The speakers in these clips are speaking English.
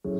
Hey,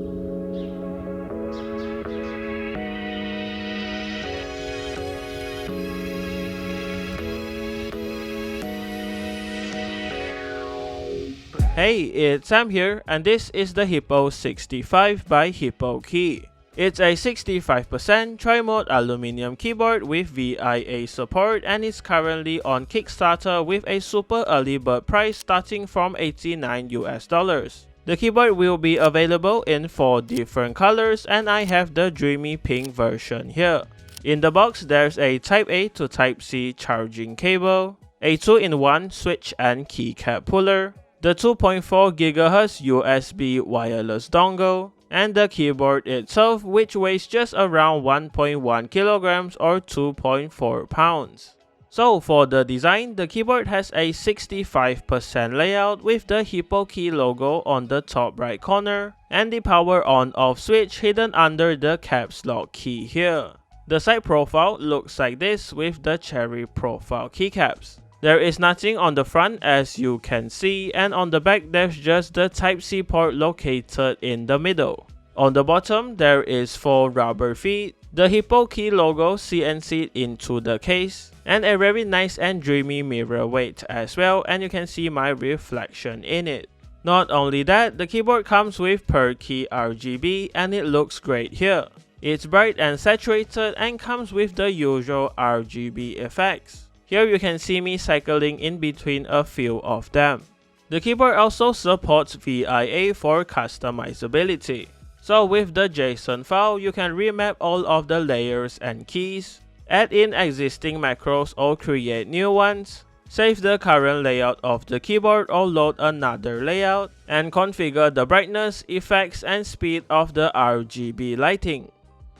it's Sam here, and this is the Hippo 65 by HippoKey. It's a 65% tri-mode aluminum keyboard with VIA support and is currently on Kickstarter with a super early bird price starting from $89 US. The keyboard will be available in 4 different colors, and I have the dreamy pink version here. In the box, there's a Type A to Type C charging cable, a 2-in-1 switch and keycap puller, the 2.4 GHz USB wireless dongle, and the keyboard itself, which weighs just around 1.1 kilograms or 2.4 pounds. So for the design, the keyboard has a 65% layout with the HippoKey logo on the top right corner and the power on off switch hidden under the caps lock key here. The side profile looks like this with the cherry profile keycaps. There is nothing on the front as you can see, and on the back there's just the Type-C port located in the middle. On the bottom there is 4 rubber feet, the HippoKey logo CNC'd into the case, and a very nice and dreamy mirror weight as well, and you can see my reflection in it. Not only that, the keyboard comes with per key RGB and it looks great here. It's bright and saturated and comes with the usual RGB effects. Here you can see me cycling in between a few of them. The keyboard also supports VIA for customizability. So with the JSON file, you can remap all of the layers and keys, add in existing macros or create new ones, save the current layout of the keyboard or load another layout, and configure the brightness, effects, and speed of the RGB lighting.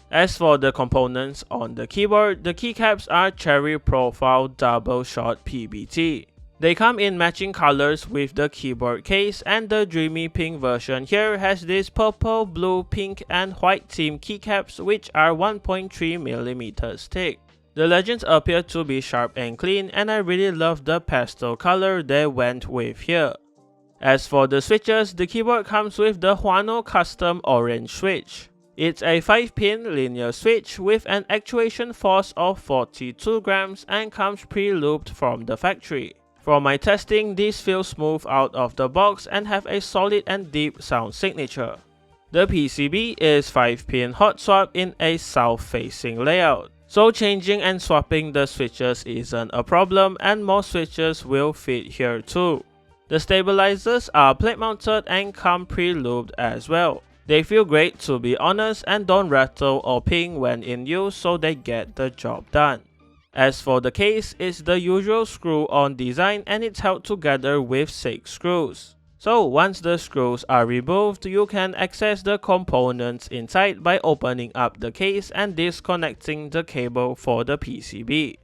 As for the components on the keyboard, the keycaps are cherry profile double shot PBT. They come in matching colors with the keyboard case, and the dreamy pink version here has this purple, blue, pink, and white theme keycaps which are 1.3mm thick. The legends appear to be sharp and clean, and I really love the pastel color they went with here. As for the switches, the keyboard comes with the Huano custom orange switch. It's a 5-pin linear switch with an actuation force of 42 grams and comes pre-looped from the factory. From my testing, these feel smooth out of the box and have a solid and deep sound signature. The PCB is 5-pin hot swap in a south-facing layout, so changing and swapping the switches isn't a problem, and more switches will fit here too. The stabilizers are plate mounted and come pre-looped as well. They feel great to be honest and don't rattle or ping when in use, so they get the job done. As for the case, it's the usual screw-on design and it's held together with 6 screws. So once the screws are removed, you can access the components inside by opening up the case and disconnecting the cable for the PCB.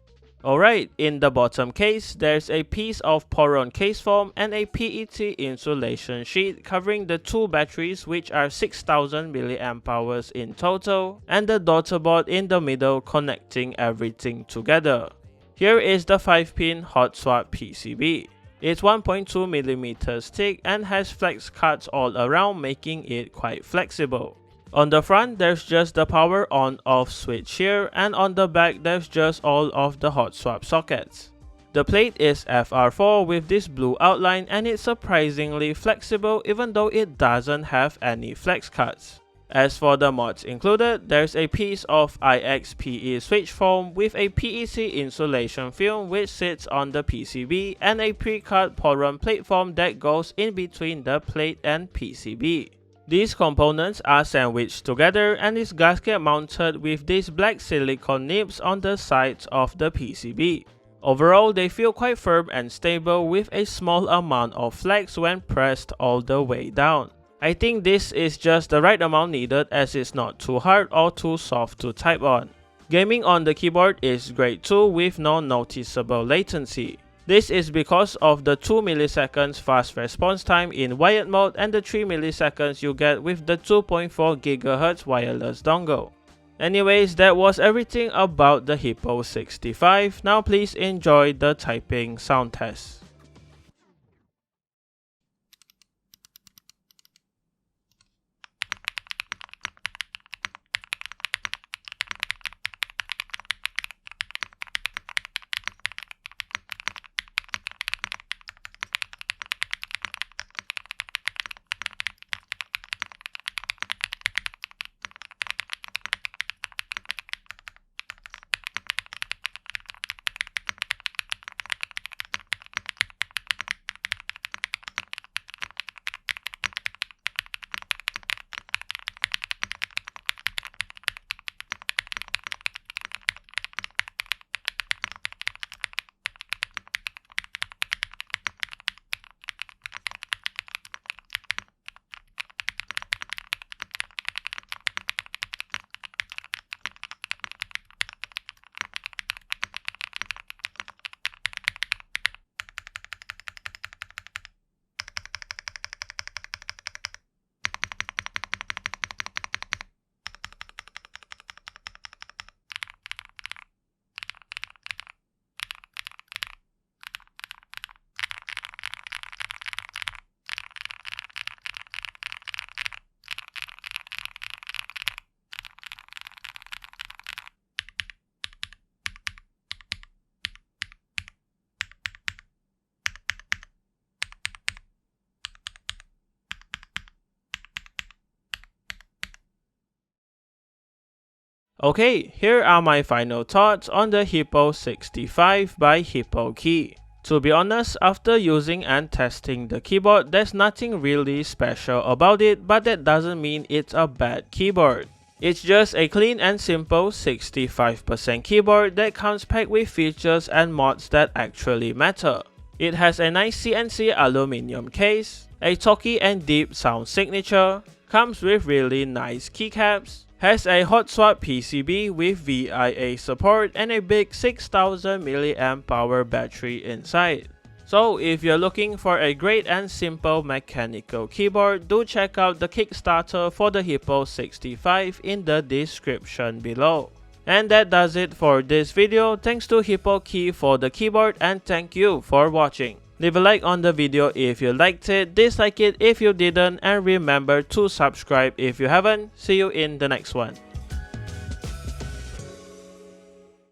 Alright, in the bottom case, there's a piece of Poron case foam and a PET insulation sheet covering the 2 batteries which are 6000 mAh in total, and the daughter board in the middle connecting everything together. Here is the 5-pin hot swap PCB. It's 1.2mm thick and has flex cuts all around, making it quite flexible. On the front, there's just the power on-off switch here, and on the back there's just all of the hot swap sockets. The plate is FR4 with this blue outline, and it's surprisingly flexible even though it doesn't have any flex cuts. As for the mods included, there's a piece of IXPE switch foam with a PET insulation film which sits on the PCB, and a pre-cut Poron plate foam that goes in between the plate and PCB. These components are sandwiched together and is gasket mounted with these black silicone nibs on the sides of the PCB. Overall, they feel quite firm and stable with a small amount of flex when pressed all the way down. I think this is just the right amount needed as it's not too hard or too soft to type on. Gaming on the keyboard is great too with no noticeable latency. This is because of the 2 milliseconds fast response time in wired mode and the 3 milliseconds you get with the 2.4 GHz wireless dongle. Anyways, that was everything about the Hippo 65. Now please enjoy the typing sound test. Okay, here are my final thoughts on the Hippo 65 by HippoKey. To be honest, after using and testing the keyboard, there's nothing really special about it, but that doesn't mean it's a bad keyboard. It's just a clean and simple 65% keyboard that comes packed with features and mods that actually matter. It has a nice CNC aluminum case, a talky and deep sound signature, comes with really nice keycaps, has a hot swap PCB with VIA support and a big 6000 mAh power battery inside. So if you're looking for a great and simple mechanical keyboard, do check out the Kickstarter for the Hippo 65 in the description below. And that does it for this video. Thanks to HippoKey for the keyboard and thank you for watching. Leave a like on the video if you liked it, dislike it if you didn't, and remember to subscribe if you haven't. See you in the next one.